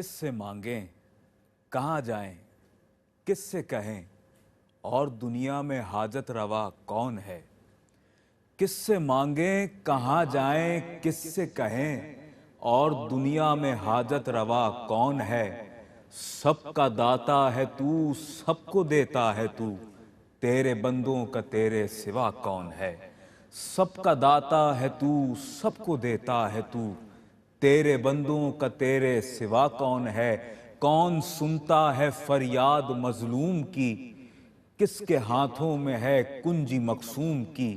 किससे मांगें, कहाँ जाएं, किससे कहें, और दुनिया में हाजत रवा कौन है। किससे मांगें, कहाँ जाएं, किससे कहें, और दुनिया में हाजत रवा कौन है। सबका दाता है तू, सबको देता है तू, तेरे बंदों का तेरे सिवा कौन है। सबका दाता है तू, सबको देता है तू, तेरे बंदों का तेरे सिवा कौन है। कौन सुनता है फरियाद मजलूम की, किसके हाथों में है कुंजी मकसूम की।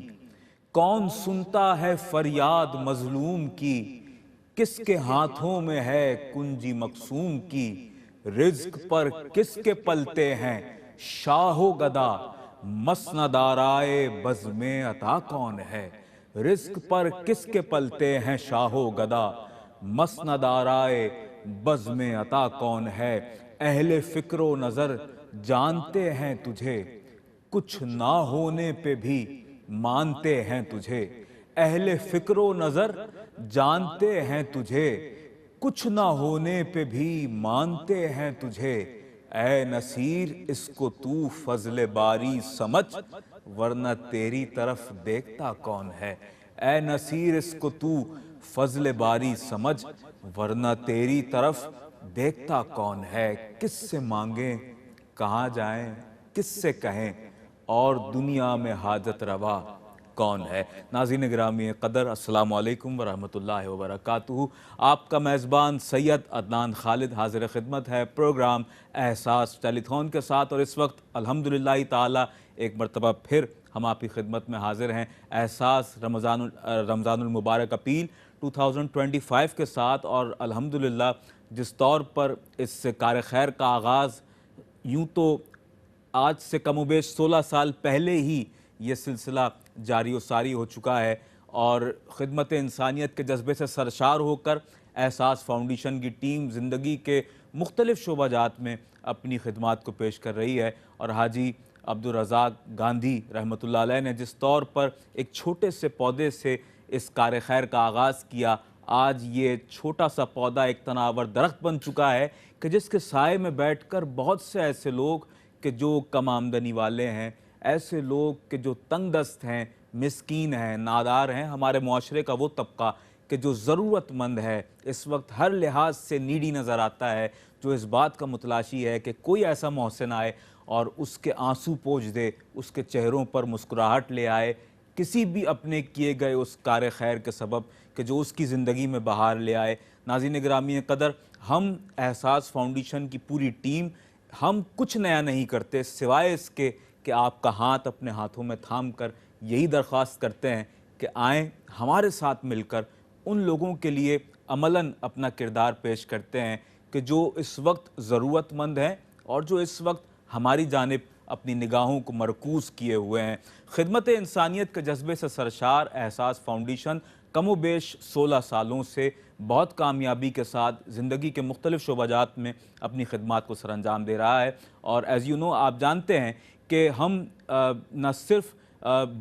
कौन सुनता है फरियाद मजलूम की, किसके हाथों में है कुंजी मकसूम की। रिज्क पर किसके पलते हैं शाहो गदा, मसनदाराए बज़्मे अता कौन है। रिज्क पर किसके पलते हैं शाहो गदा, मसनदाराए बज़्मे अता कौन है। अहले फिक्रो नजर जानते हैं तुझे, कुछ ना होने पे भी मानते हैं तुझे। अहले फिक्रो नजर जानते हैं तुझे, कुछ ना होने पे भी मानते हैं तुझे। ऐ नसीर इसको तू फजले बारी समझ, वरना तेरी तरफ देखता कौन है। ऐ नसीर इसको तू फजले बारी समझ, वरना तेरी तरफ देखता कौन है। किससे मांगे, कहाँ जाएं, किससे कहें, और दुनिया में हाजत रवा कौन है। नाज़रीन गिरामी क़दर, अस्सलामु अलैकुम वरहमतुल्लाहि वबरकातुहू। आपका मेज़बान सैयद अदनान खालिद हाज़िर खिदमत है प्रोग्राम एहसास टेलीथॉन के साथ। और इस वक्त अल्हम्दुलिल्लाह ताला एक मरतबा फिर हम आपकी खिदमत में हाजिर हैं एहसास रमज़ानुल मुबारक अपील 2025 के साथ। और अल्हम्दुलिल्लाह जिस तौर पर इस कार खैर का आगाज़ यूँ तो आज से कमोबेश 16 साल पहले ही ये सिलसिला जारी व सारी हो चुका है, और ख़िदमत इंसानियत के जज्बे से सरशार होकर एहसास फाउंडेशन की टीम ज़िंदगी के मुख्तलिफ़ शोबाजात में अपनी खिदमात को पेश कर रही है। और हाजी अब्दुल रज़ाक गांधी रहमतुल्लाह अलैह ने जिस तौर पर एक छोटे से पौधे से इस कार खैर का आगाज़ किया, आज ये छोटा सा पौधा एक तनावर दरख्त बन चुका है कि जिसके साए में बैठकर बहुत से ऐसे लोग कि जो कम आमदनी वाले हैं, ऐसे लोग कि जो तंग दस्त हैं, मिस्कीन हैं, नादार हैं, हमारे मुआशरे का वो तबका कि जो ज़रूरतमंद है, इस वक्त हर लिहाज से नीडी नज़र आता है, जो इस बात का मुतलाशी है कि कोई ऐसा मोहसिन आए और उसके आंसू पोंछ दे, उसके चेहरों पर मुस्कुराहट ले आए, किसी भी अपने किए गए उस कार खैर के सबब कि जो उसकी ज़िंदगी में बहार ले आए। नाज़रीन गिरामी क़दर, हम एहसास फाउंडेशन की पूरी टीम, हम कुछ नया नहीं करते सिवाय इसके कि आपका हाथ अपने हाथों में थाम कर यही दरख्वास्त करते हैं कि आएँ, हमारे साथ मिलकर उन लोगों के लिए अमलन अपना किरदार पेश करते हैं कि जो इस वक्त ज़रूरतमंद हैं और जो इस वक्त हमारी जानिब अपनी निगाहों को मरकूज़ किए हुए हैं। खिदमत इंसानियत के जज्बे से सरशार एहसास फाउंडेशन कमोबेश 16 सालों से बहुत कामयाबी के साथ ज़िंदगी के मुख्तलिफ़ शोबाजात में अपनी खिदमात को सरअंजाम दे रहा है। और एज़ यू नो, आप जानते हैं कि हम न सिर्फ़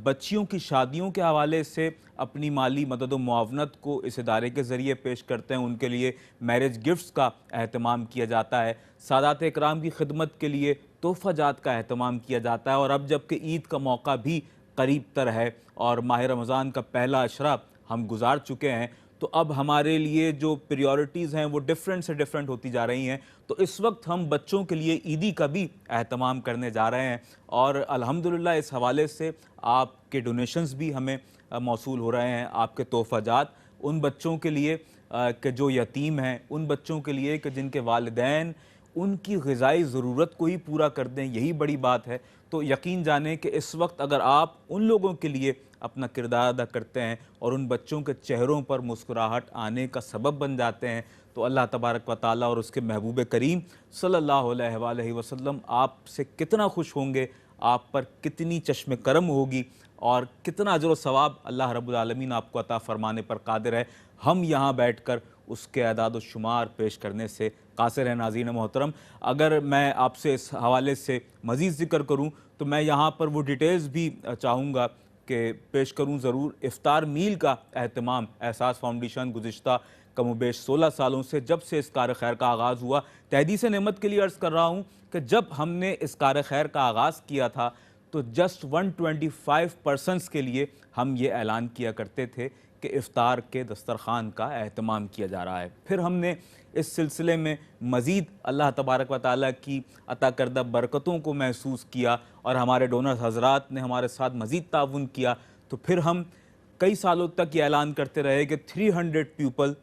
बच्चियों की शादियों के हवाले से अपनी माली मदद व मुआवनत को इस इदारे के ज़रिए पेश करते हैं, उनके लिए मैरिज गिफ्ट्स का अहतमाम किया जाता है, सादात इकराम की खिदमत के लिए तोहफ़ा जात का अहतमाम किया जाता है। और अब जबकि ईद का मौका भी करीब तर है और माह रमज़ान का पहला अशरा हम गुजार चुके हैं, तो अब हमारे लिए जो प्रायोरिटीज़ हैं वो डिफरेंट से डिफरेंट होती जा रही हैं। तो इस वक्त हम बच्चों के लिए ईदी का भी अहतमाम करने जा रहे हैं, और अल्हम्दुलिल्लाह इस हवाले से आपके डोनेशंस भी हमें मौसूल हो रहे हैं। आपके तोहफ़ाजात उन बच्चों के लिए कि जो यतीम हैं, उन बच्चों के लिए कि जिनके वालिदैन उनकी ग़िज़ाई ज़रूरत को ही पूरा कर दें, यही बड़ी बात है। तो यकीन जानें कि इस वक्त अगर आप उन लोगों के लिए अपना किरदार अदा करते हैं और उन बच्चों के चेहरों पर मुस्कुराहट आने का सबब बन जाते हैं, तो अल्लाह तबारक व तआला और उसके महबूब करीम सल्लल्लाहु अलैहि वसल्लम आपसे कितना खुश होंगे, आप पर कितनी चश्म करम होगी और कितना अजर व सवाब अल्लाह रब्बुल आलमीन आपको अता फ़रमाने पर कादिर है। हम यहाँ बैठकर उसके अदाद व शुमार पेश करने से कासिर है। नाज़रीन मोहतरम, अगर मैं आपसे इस हवाले से मज़ीद ज़िक्र करूँ तो मैं यहाँ पर वो डिटेल्स भी चाहूँगा कि पेश करूँ ज़रूर। इफ्तार मील का अहतमाम एहसास फाउंडेशन गुज़िश्ता कमोबेश 16 सालों से, जब से इस कार खैर का आगाज़ हुआ। तहदी से नेमत के लिए अर्ज़ कर रहा हूँ कि जब हमने इस कार खैर का आगाज़ किया था तो जस्ट 125 पर्सन्स के लिए हम ये ऐलान किया करते थे कि इफ़्तार के दस्तरख़ान का एहतमाम किया जा रहा है। फिर हमने इस सिलसिले में मज़ीद अल्लाह तबारक व तआला की अता करदा बरकतों को महसूस किया और हमारे डोनर हज़रात ने हमारे साथ मज़ीद ताउन किया। तो फिर हम कई सालों तक ये ऐलान करते रहे कि 300 पीपल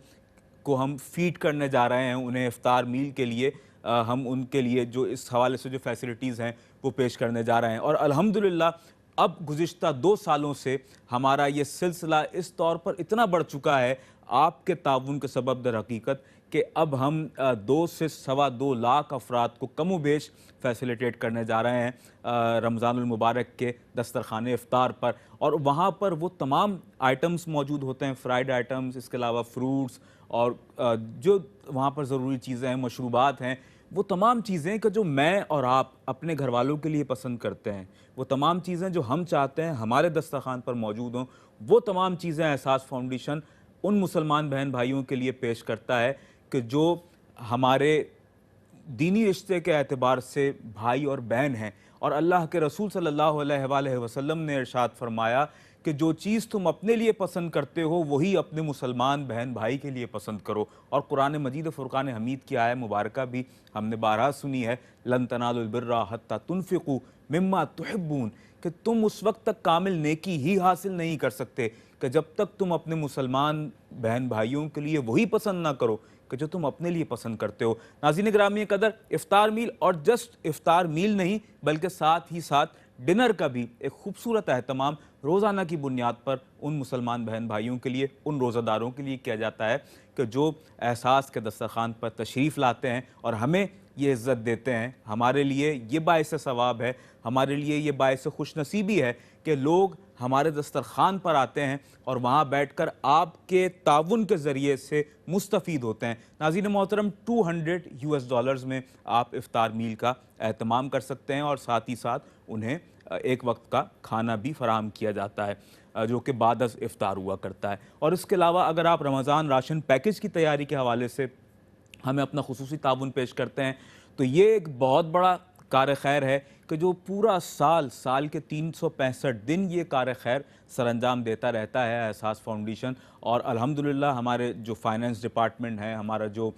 को हम फ़ीड करने जा रहे हैं, उन्हें इफ़्तार मील के लिए हम उनके लिए जो इस हवाले से जो फैसिलिटीज़ हैं वो पेश करने जा रहे हैं। और अल्हम्दुलिल्लाह अब गुज़िश्ता 2 सालों से हमारा ये सिलसिला इस तौर पर इतना बढ़ चुका है आपके ताउन के सबब दर हकीकत कि अब हम 2 से सवा 2 लाख अफराद को कमोबेश फैसिलिटेट करने जा रहे हैं रमज़ानुल मुबारक के दस्तरख़ान इफ़्तार पर। और वहाँ पर वो तमाम आइटम्स मौजूद होते हैं, फ्राइड आइटम्स, इसके अलावा फ्रूट्स और जो वहाँ पर ज़रूरी चीज़ें हैं, मशरूबात हैं, वो तमाम चीज़ें कि जो मैं और आप अपने घर वालों के लिए पसंद करते हैं, वो तमाम चीज़ें जो हम चाहते हैं हमारे दस्तरख़ान पर मौजूद हों, वो तमाम चीज़ें एहसास फाउंडेशन उन मुसलमान बहन भाइयों के लिए पेश करता है कि जो हमारे दीनी रिश्ते के एतबार से भाई और बहन हैं। और अल्लाह के रसूल सल्लल्लाहु अलैहि वसल्लम ने इरशाद फरमाया कि जो चीज़ तुम अपने लिए पसंद करते हो वही अपने मुसलमान बहन भाई के लिए पसंद करो। और कुरान मजीद फ़ुरक़ान हमीद की आयत मुबारका भी हमने बारहा सुनी है, लन तनालुल बिर्रा हत्ता तुनफ़िक़ू मिम्मा तुहिब्बून, कि तुम उस वक्त तक कामिल नेकी ही हासिल नहीं कर सकते कि जब तक तुम अपने मुसलमान बहन भाइयों के लिए वही पसंद ना करो कि जो तुम अपने लिए पसंद करते हो। नाज़रीन गिरामी कदर, इफ़्तार मील और जस्ट इफ़्तार मील नहीं बल्कि साथ ही साथ डिनर का भी एक खूबसूरत अहतमाम रोज़ाना की बुनियाद पर उन मुसलमान बहन भाइयों के लिए, उन रोज़ादारों के लिए किया जाता है कि जो एहसास के दस्तरख़ान पर तशरीफ़ लाते हैं और हमें ये इज़्ज़त देते हैं। हमारे लिए ये बाइस सवाब है, हमारे लिए ये बाइस खुशनसीबी है कि लोग हमारे दस्तरख़ान पर आते हैं और वहाँ बैठकर आपके ताउन के ज़रिए से मुस्तफ़ीद होते हैं। नाज़रीन मोहतरम, $200 में आप इफ़्तार मील का एहतमाम कर सकते हैं और साथ ही साथ उन्हें एक वक्त का खाना भी फराहम किया जाता है जो कि बाद अज़ इफ़्तार हुआ करता है। और इसके अलावा अगर आप रमज़ान राशन पैकेज की तैयारी के हवाले से हमें अपना खुसूसी ताउन पेश करते हैं तो ये एक बहुत बड़ा कार खैर है कि जो पूरा साल के 365 दिन ये कार खैर सरअंजाम देता रहता है एहसास फाउंडेशन। और अल्हम्दुलिल्लाह हमारे जो फाइनेंस डिपार्टमेंट है, हमारा जो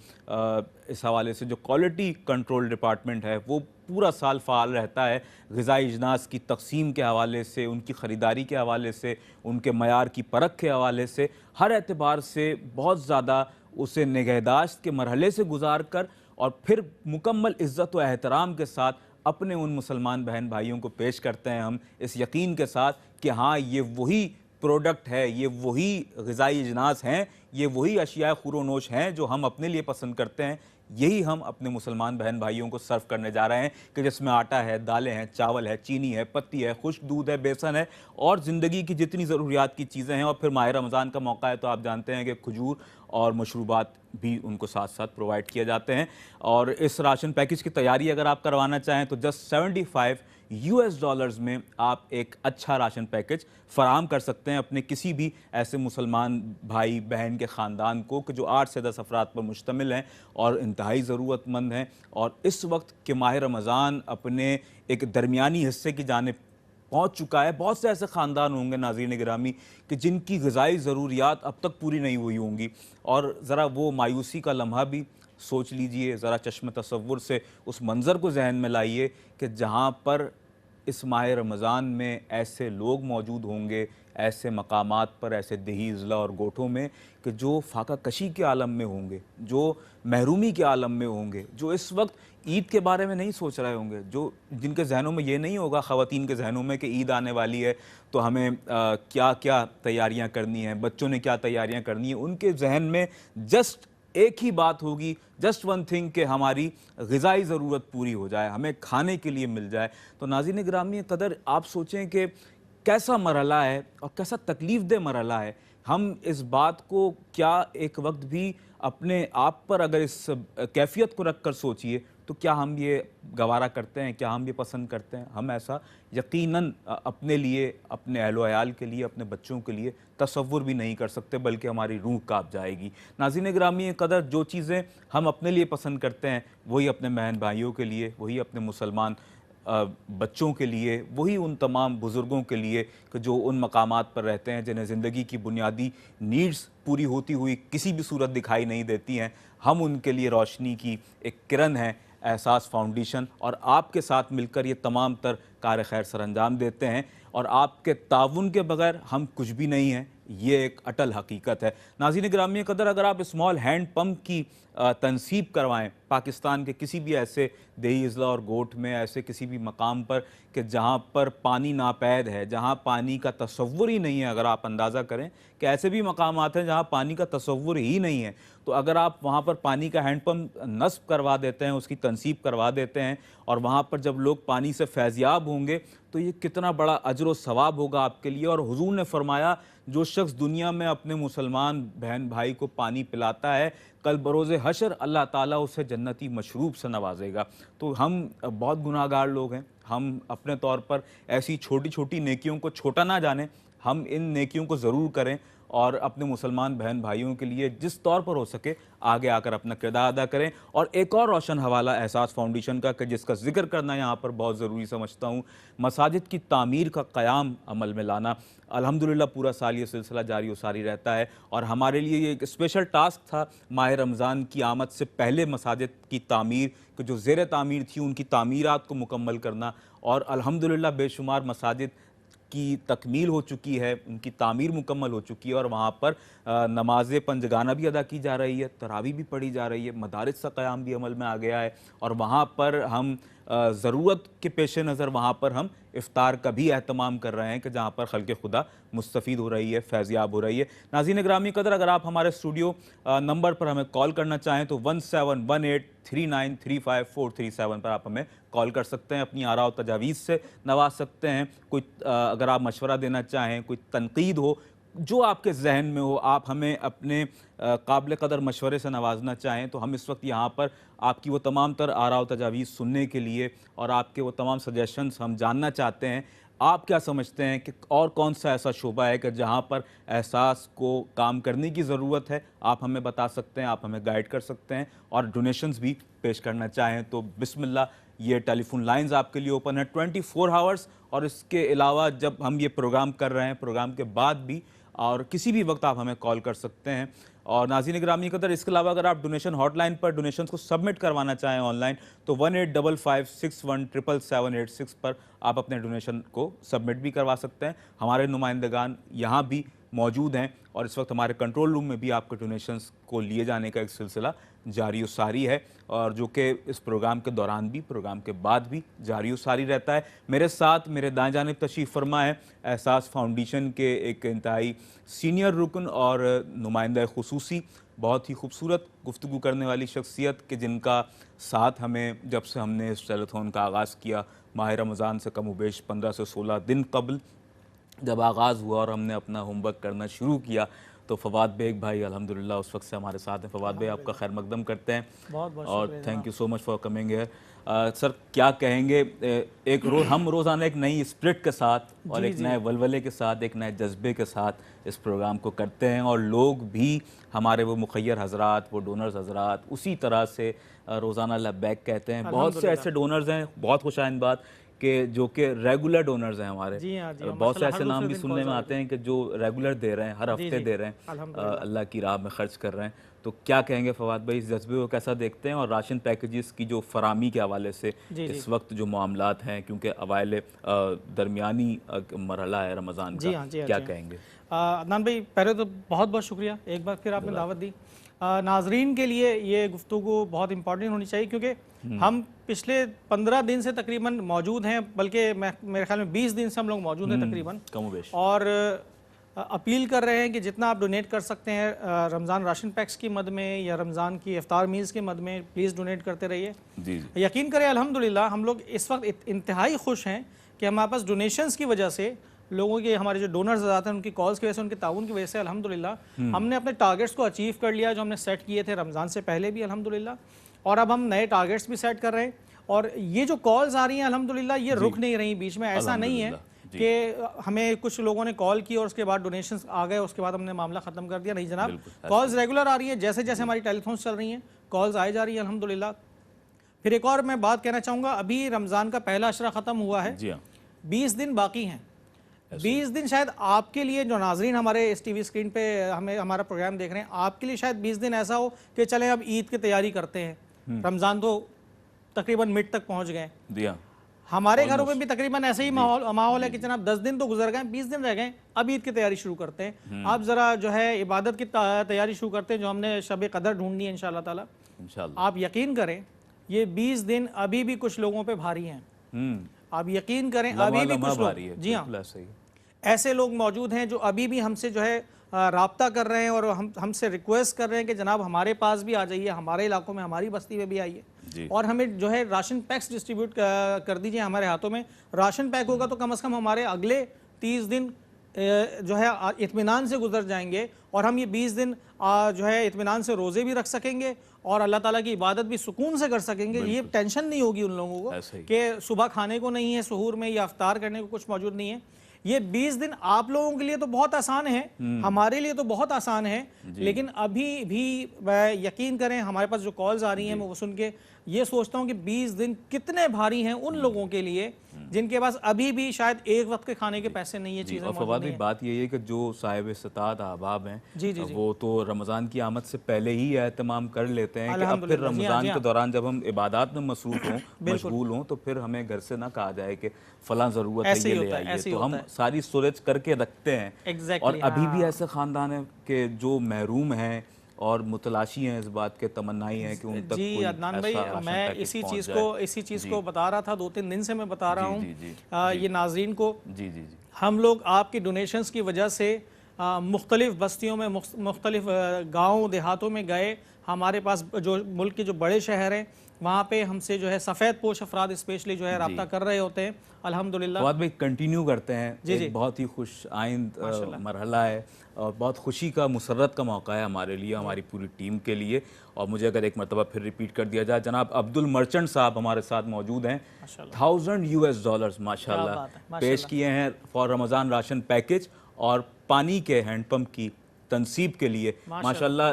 इस हवाले से जो क्वालिटी कंट्रोल डिपार्टमेंट है, वो पूरा साल फ़ाल रहता है ग़िज़ाई अजनास की तक़सीम के हवाले से, उनकी ख़रीदारी के हवाले से, उनके मयार की परख के हवाले से, हर एतबार से बहुत ज़्यादा उसे निगहदाश्त के मरहले से गुजार कर और फिर मुकम्मल इज़्ज़त व एहतराम के साथ अपने उन मुसलमान बहन भाइयों को पेश करते हैं हम इस यकीन के साथ कि हाँ, ये वही प्रोडक्ट है, ये वही ग़िज़ाई अजनास हैं, ये वही अशिया खुरोनोश हैं जो हम अपने लिए पसंद करते हैं। यही हम अपने मुसलमान बहन भाइयों को सर्व करने जा रहे हैं कि जिसमें आटा है, दालें हैं, चावल है, चीनी है, पत्ती है, खुश्क दूध है, बेसन है और ज़िंदगी की जितनी ज़रूरियात की चीज़ें हैं। और फिर माह रमज़ान का मौका है तो आप जानते हैं कि खजूर और मशरूबात भी उनको साथ साथ प्रोवाइड किए जाते हैं। और इस राशन पैकेज की तैयारी अगर आप करवाना चाहें तो जस्ट $75 में आप एक अच्छा राशन पैकेज फ़राहम कर सकते हैं अपने किसी भी ऐसे मुसलमान भाई बहन के ख़ानदान को कि जो 8 से 10 अफराद पर मुश्तमिल हैं और इंतहाई ज़रूरतमंद हैं। और इस वक्त कि माह रमज़ान अपने एक दरमियानी हिस्से की जानिब पहुँच चुका है, बहुत से ऐसे ख़ानदान होंगे नाज़रीन गिरामी कि जिनकी ग़िज़ाई ज़रूरियात अब तक पूरी नहीं हुई होंगी। और ज़रा वो मायूसी का लम्हा भी सोच लीजिए, ज़रा चश्म तसव्वुर से उस मंज़र को जहन में लाइए कि जहाँ पर इस माह रमज़ान में ऐसे लोग मौजूद होंगे, ऐसे मकामात पर, ऐसे देही अज़ला और गोठों में कि जो फाका कशी के आलम में होंगे, जो महरूमी के आलम में होंगे, जो इस वक्त ईद के बारे में नहीं सोच रहे होंगे, जो जिनके जहनों में ये नहीं होगा, ख़वातीन के जहनों में कि ईद आने वाली है तो हमें क्या क्या तैयारियां करनी है, बच्चों ने क्या तैयारियां करनी है। उनके जहन में जस्ट एक ही बात होगी, जस्ट वन थिंग, कि हमारी ग़िज़ाई ज़रूरत पूरी हो जाए, हमें खाने के लिए मिल जाए। तो नाज़रीन गिरामी कदर, आप सोचें कि कैसा मरहला है और कैसा तकलीफ़ दे मरहला है। हम इस बात को क्या एक वक्त भी अपने आप पर अगर इस कैफियत को रख कर सोचिए तो क्या हम ये गवारा करते हैं, क्या हम ये पसंद करते हैं? हम ऐसा यकीनन अपने लिए, अपने अहलो अयाल के लिए, अपने बच्चों के लिए तसव्वुर भी नहीं कर सकते, बल्कि हमारी रूह कांप जाएगी। नाज़रीन गिरामी कदर, जो चीज़ें हम अपने लिए पसंद करते हैं वही अपने बहन भाइयों के लिए, वही अपने मुसलमान बच्चों के लिए, वही उन तमाम बुज़ुर्गों के लिए कि जो उन मकामात पर रहते हैं जिन्हें ज़िंदगी की बुनियादी नीड्स पूरी होती हुई किसी भी सूरत दिखाई नहीं देती हैं, हम उनके लिए रोशनी की एक किरण है एहसास फाउंडेशन, और आपके साथ मिलकर ये तमाम तर कार खैर सरअंजाम देते हैं, और आपके ताउन के बगैर हम कुछ भी नहीं हैं, ये एक अटल हकीकत है। नाज़रीन गिरामी कदर, अगर आप स्मॉल हैंड पंप की तनसीब करवाएं पाकिस्तान के किसी भी ऐसे देही अजला और गोठ में, ऐसे किसी भी मकाम पर कि जहाँ पर पानी नापैद है, जहाँ पानी का तसव्वुर ही नहीं है, अगर आप अंदाज़ा करें कि ऐसे भी मकामात हैं जहाँ पानी का तसव्वुर ही नहीं है, तो अगर आप वहाँ पर पानी का हैंडपम्प नस्ब करवा देते हैं, उसकी तनसीब करवा देते हैं, और वहाँ पर जब लोग पानी से फैज़याब होंगे तो ये कितना बड़ा अजर व सवाब होगा आपके लिए। और हुजूर ने फरमाया, जो शख्स दुनिया में अपने मुसलमान बहन भाई को पानी पिलाता है, कल बरोज़े हशर अल्लाह ताला उसे जन्नती मशरूब से नवाजेगा। तो हम बहुत गुनाहगार लोग हैं, हम अपने तौर पर ऐसी छोटी छोटी नेकियों को छोटा ना जानें, हम इन नेकियों को ज़रूर करें और अपने मुसलमान बहन भाइयों के लिए जिस तौर पर हो सके आगे आकर अपना किरदार अदा करें। और एक और रोशन हवाला एहसास फाउंडेशन का कि जिसका जिक्र करना यहाँ पर बहुत ज़रूरी समझता हूँ, मसाजिद की तामीर का क़याम अमल में लाना। अल्हम्दुलिल्लाह पूरा साल ये सिलसिला जारी व सारी रहता है, और हमारे लिए ये एक स्पेशल टास्क था माह रमज़ान की आमद से पहले मसाजिद की तामीर, कि जो ज़ेर तामीर थी उनकी तामीरात को मुकम्मल करना, और अल्हम्दुलिल्लाह बेशुमार मसाजिद की तकमील हो चुकी है, उनकी तामीर मुकम्मल हो चुकी है, और वहाँ पर नमाज़ पंजगाना भी अदा की जा रही है, तरावी भी पढ़ी जा रही है, मदारिस का क़याम भी अमल में आ गया है, और वहाँ पर हम ज़रूरत के पेश नज़र वहाँ पर हम इफ्तार का भी एहतमाम कर रहे हैं कि जहाँ पर खल्क़ खुदा मुस्तफ़ीद हो रही है, फैज़याब हो रही है। नाज़रीन गिरामी कदर, अगर आप हमारे स्टूडियो नंबर पर हमें कॉल करना चाहें तो 1718393547 पर आप हमें कॉल कर सकते हैं, अपनी आरा और तजावीज़ से नवाज सकते हैं। कोई अगर आप मशवरा देना चाहें, कोई तनकीद हो जो आपके जहन में हो, आप हमें अपने काबिल कदर मशवरे से नवाजना चाहें, तो हम इस वक्त यहाँ पर आपकी वो तमाम तर आरा और तजावीज़ सुनने के लिए और आपके वो तमाम सजेशंस हम जानना चाहते हैं। आप क्या समझते हैं कि और कौन सा ऐसा शोबा है कि जहाँ पर एहसास को काम करने की ज़रूरत है? आप हमें बता सकते हैं, आप हमें गाइड कर सकते हैं, और डोनेशंस भी पेश करना चाहें तो बिस्मिल्लाह, ये टेलीफोन लाइंस आपके लिए ओपन है 24 आवर्स। और इसके अलावा जब हम ये प्रोग्राम कर रहे हैं, प्रोग्राम के बाद भी और किसी भी वक्त आप हमें कॉल कर सकते हैं। और नाज़रीन गिरामी कदर, इसके अलावा अगर आप डोनेशन हॉटलाइन पर डोनेशंस को सबमिट करवाना चाहें ऑनलाइन, तो 1855617786 पर आप अपने डोनेशन को सबमिट भी करवा सकते हैं। हमारे नुमाइंदगान यहाँ भी मौजूद हैं, और इस वक्त हमारे कंट्रोल रूम में भी आपके डोनेशंस को लिए जाने का एक सिलसिला जारी व सारी है, और जो कि इस प्रोग्राम के दौरान भी, प्रोग्राम के बाद भी जारी व सारी रहता है। मेरे साथ मेरे दाएं जानिब तशरीफ़ फरमा है एहसास फाउंडेशन के एक इंतहाई सीनियर रुकन और नुमाइंदा खुसूसी, बहुत ही खूबसूरत गुफ्तगू करने वाली शख्सियत, कि जिनका साथ हमें जब से हमने इस टेलीथॉन का आगाज़ किया माह रमज़ान से कम उबेश 15 से 16 दिन कबल जब आगाज़ हुआ और हमने अपना होमवर्क करना शुरू किया, तो फवाद बेग भाई अल्हम्दुलिल्लाह उस वक्त से हमारे साथ हैं। फवाद भाई, आपका खैर मकदम करते हैं, और thank you so much for coming here. Sir, क्या कहेंगे, हम रोज़ाना एक नई स्पिरिट के साथ और एक नए वलवले के साथ, एक नए जज्बे के साथ इस प्रोग्राम को करते हैं, और लोग भी हमारे वो मुखय्यर हजरात, वो डोनर्स हजरात उसी तरह से रोज़ाना लब्बैक कहते हैं। बहुत से ऐसे डोनर्स हैं, बहुत खुशाइन बात कि जो कि रेगुलर डोनर्स हैं हमारे। बहुत से ऐसे नाम भी सुनने में आते हैं कि जो रेगुलर दे रहे हैं, हर हफ्ते दे रहे हैं, अल्लाह की राह में खर्च कर रहे हैं। तो क्या कहेंगे फवाद भाई, इस जज्बे को कैसा देखते हैं, और राशन पैकेजेस की जो फरामी के हवाले से इस वक्त जो मामलात हैं, क्योंकि अवाइल दरमियानी मरहला है रमज़ान का, क्या कहेंगे? अदनान भाई, पहले तो बहुत बहुत शुक्रिया, एक बार फिर आपने दावत दी। नाजरीन के लिए ये गुफ्तगू बहुत इंपॉर्टेंट होनी चाहिए, क्योंकि हम पिछले 15 दिन से तकरीबन मौजूद हैं, बल्कि मेरे ख्याल में 20 दिन से हम लोग मौजूद हैं तकरीबन, और अपील कर रहे हैं कि जितना आप डोनेट कर सकते हैं रमज़ान राशन पैक्स की मद में या रमज़ान की इफ्तार मील्स की मद में, प्लीज़ डोनेट करते रहिए। यकीन करें, अल्हम्दुलिल्लाह हम लोग इस वक्त इंतहाई खुश हैं कि हमारे पास डोनेशंस की वजह से, लोगों के, हमारे जो डोनर्स आते हैं उनकी कॉल्स की वजह से, उनके ताउन की वजह से अल्हम्दुलिल्लाह हमने अपने टारगेट्स को अचीव कर लिया जो हमने सेट किए थे रमज़ान से पहले भी अल्हम्दुलिल्लाह। और अब हम नए टारगेट्स भी सेट कर रहे हैं। और ये जो कॉल्स आ रही हैं अल्हम्दुलिल्लाह ये रुक नहीं रही बीच में। ऐसा नहीं है कि हमें कुछ लोगों ने कॉल की और उसके बाद डोनेशंस आ गए, उसके बाद हमने मामला ख़त्म कर दिया। नहीं जनाब, कॉल्स रेगुलर आ रही है, जैसे जैसे हमारी टेलीफोन्स चल रही हैं कॉल्स आई जा रही है अल्हम्दुलिल्लाह। फिर एक और मैं बात कहना चाहूँगा, अभी रमज़ान का पहला अशरा ख़त्म हुआ है, 20 दिन बाकी हैं। 20 दिन शायद आपके लिए, जो नाजरीन हमारे इस टीवी स्क्रीन पे हमें हमारा प्रोग्राम देख रहे हैं, आपके लिए शायद 20 दिन ऐसा हो कि चलें अब ईद की तैयारी करते हैं। रमज़ान तो तकरीबन मिड तक पहुंच गए। हमारे घरों में भी तकरीबन ऐसे ही माहौल है कि जनाब 10 दिन तो गुजर गए, 20 दिन रह गए, अब ईद की तैयारी शुरू करते हैं। आप ज़रा जो है इबादत की तैयारी शुरू करते हैं, जो हमने शब कदर ढूंढनी है इंशाअल्लाह ताला। आप यकीन करें ये 20 दिन अभी भी कुछ लोगों पे भारी हैं। आप यकीन करें अभी भी कुछ लोग, जी हाँ, ऐसे लोग मौजूद हैं जो अभी भी हमसे जो है राब्ता कर रहे हैं और हमसे रिक्वेस्ट कर रहे हैं कि जनाब हमारे पास भी आ जाइए, हमारे इलाकों में, हमारी बस्ती में भी आइए और हमें जो है राशन पैक्स डिस्ट्रीब्यूट कर दीजिए हमारे हाथों में। राशन पैक होगा तो कम से कम हमारे अगले 30 दिन जो है इत्मीनान से गुजर जाएंगे और हम ये 20 दिन जो है इत्मीनान से रोज़े भी रख सकेंगे और अल्लाह ताला की इबादत भी सुकून से कर सकेंगे। ये टेंशन नहीं होगी उन लोगों को कि सुबह खाने को नहीं है, सहूर में या अफ्तार करने को कुछ मौजूद नहीं है। ये 20 दिन आप लोगों के लिए तो बहुत आसान है, हमारे लिए तो बहुत आसान है, लेकिन अभी भी यकीन करें हमारे पास जो कॉल्स आ रही हैं मैं वो सुन के ये सोचता हूँ कि 20 दिन कितने भारी हैं उन लोगों के लिए जिनके पास अभी भी शायद एक वक्त के खाने के पैसे नहीं है, चीज़ें मौजूद नहीं है। बात यही है कि जो साहिब इस्तात अहबाब हैं वो तो रमज़ान की आमद से पहले ही एहतमाम कर लेते हैं कि अब फिर रमज़ान के दौरान जब हम इबादत में मसरूफ़ हों, मशगूल हों, तो फिर हमें घर से ना कहा जाए कि फ़लाँ ज़रूरत है ये ले आइए, तो हम सारी स्टोरेज करके रखते हैं। और अभी भी ऐसे ख़ानदान है कि जो महरूम हैं और मुतलाशी हैं इस बात के, तमन्नाई हैं कि उन तक जी अदनान भाई, मैं इसी चीज़ को बता रहा था, 2-3 दिन से मैं बता रहा हूँ ये नाजरीन को। हम लोग आपकी डोनेशंस की वजह से मुख्तलिफ बस्तियों में, मुख्तलिफ गाँव देहातों में गए। हमारे पास जो मुल्क के जो बड़े शहर हैं वहाँ पे हमसे जो है सफ़ेद पोश अफराद स्पेशली जो है रब्ता कर रहे होते हैं अल्हम्दुलिल्लाह। बहुत भाई कंटिन्यू करते हैं, एक बहुत ही खुश आइंद मरहला है और बहुत खुशी का, मुसर्रत का मौका है हमारे लिए, हमारी पूरी टीम के लिए। और मुझे अगर एक मरतबा फिर रिपीट कर दिया जाए, जनाब अब्दुल मर्चेंट साहब हमारे साथ मौजूद हैं, $1000 माशाल्लाह पेश किए हैं फॉर रमज़ान राशन पैकेज और पानी के हैंडपम्प की तनसीब के लिए। माशाल्लाह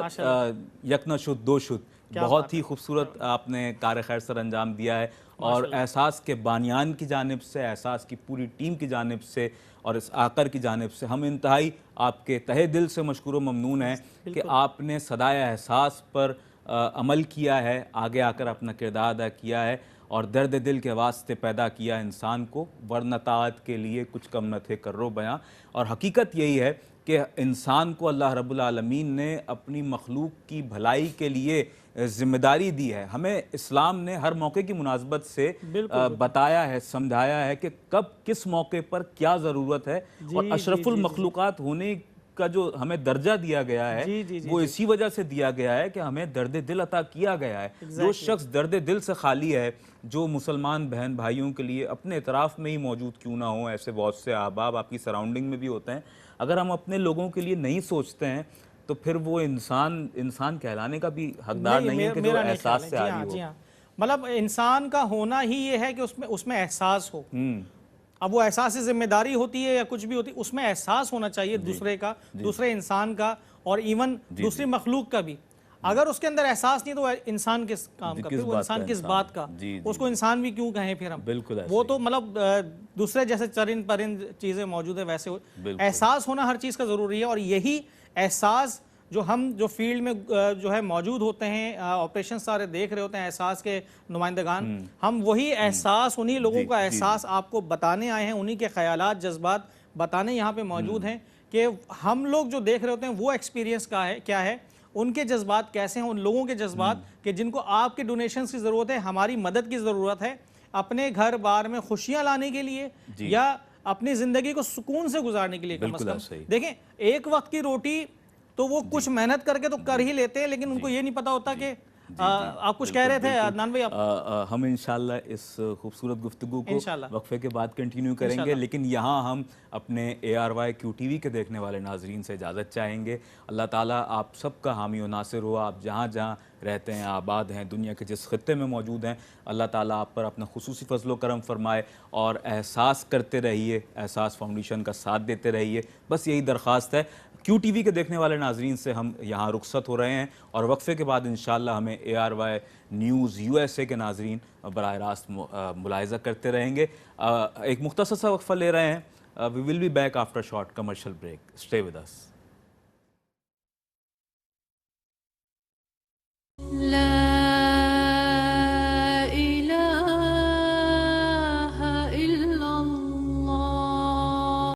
यकना शुद्ध दो शुद्ध, बहुत ही खूबसूरत आपने कार खैर सर अंजाम दिया है। और एहसास के बानियान की जानिब से, एहसास की पूरी टीम की जानिब से और इस आकर की जानिब से हम इंतहाई आपके तहे दिल से मशकूर व ममनून हैं कि आपने सदाए एहसास पर अमल किया है, आगे आकर अपना किरदार अदा किया है और दर्द दिल के वास्ते पैदा किया इंसान को, वरना ताअत के लिए कुछ कम न थे कर्रो बयां। और हकीकत यही है कि इंसान को अल्लाह रब्बुल आलमीन ने अपनी मखलूक की भलाई के लिए जिम्मेदारी दी है। हमें इस्लाम ने हर मौके की मुनासबत से बताया है, समझाया है कि कब किस मौके पर क्या ज़रूरत है। और अशरफुल मखलूक़ात होने का जो हमें दर्जा दिया गया है वो इसी वजह से दिया गया है कि हमें दर्द दिल अता किया गया है। जो शख्स दर्द दिल से खाली है, जो मुसलमान बहन भाइयों के लिए अपने इतराफ़ में ही मौजूद क्यों ना हो, ऐसे बहुत से अहबाब आपकी सराउंडिंग में भी होते हैं, अगर हम अपने लोगों के लिए नहीं सोचते हैं तो फिर वो इंसान कहलाने का भी हकदार नहीं है कि जो एहसास से आरी हो। मतलब इंसान का होना ही ये है कि उसमें एहसास हो। अब वो एहसास से जिम्मेदारी होती है या कुछ भी होती है, उसमें एहसास होना चाहिए दूसरे का, दूसरे इंसान का और इवन दूसरी मखलूक का भी। अगर उसके अंदर एहसास नहीं तो इंसान किस काम का, फिर वो इंसान किस बात का, उसको इंसान भी क्यों कहें फिर हम। बिल्कुल वो तो मतलब दूसरे जैसे चरिंद परिंद चीज़ें मौजूद है वैसे एहसास होना हर चीज़ का ज़रूरी है। और यही एहसास जो फील्ड में जो है मौजूद होते हैं, ऑपरेशन सारे देख रहे होते हैं, एहसास के नुमाइंदगान, हम वही एहसास, उन्हीं लोगों का एहसास आपको बताने आए हैं, उन्हीं के ख्यालात जज्बात बताने यहाँ पे मौजूद हैं कि हम लोग जो देख रहे होते हैं वो एक्सपीरियंस क्या है, उनके जज्बात कैसे हैं, उन लोगों के जज्बात कि जिनको आपके डोनेशंस की ज़रूरत है, हमारी मदद की ज़रूरत है अपने घर बार में खुशियाँ लाने के लिए या अपनी ज़िंदगी को सुकून से गुजारने के लिए। कम से कम देखें, एक वक्त की रोटी तो वो कुछ मेहनत करके तो कर ही लेते हैं, लेकिन उनको ये नहीं पता होता कि आप कुछ कह रहे थे अदनान भाई? आप हम इंशाल्लाह इस खूबसूरत गुफ्तगू को इंशाल्लाह वक्फे के बाद कंटिन्यू करेंगे, लेकिन यहाँ हम अपने ARY QTV के देखने वाले नाजरीन से इजाज़त चाहेंगे। अल्लाह ताला आप सबका हामी और नासिर हो। आप जहाँ जहाँ रहते हैं, आबाद हैं, दुनिया के जिस खत्ते में मौजूद हैं, अल्लाह ताला आप पर अपना खुसूसी फजलो करम फरमाए और एहसास करते रहिए, एहसास फाउंडेशन का साथ देते रहिए। बस यही दरख्वास्त है। QTV के देखने वाले नाजरीन से हम यहाँ रुखसत हो रहे हैं और वक्फे के बाद इंशाल्लाह हमें ARY न्यूज़ USA के नाजरीन बराह रास्त मुलाहिज़ा करते रहेंगे। एक मुख्तसर सा वक्फा ले रहे हैं। We will be back after short commercial break. Stay with us.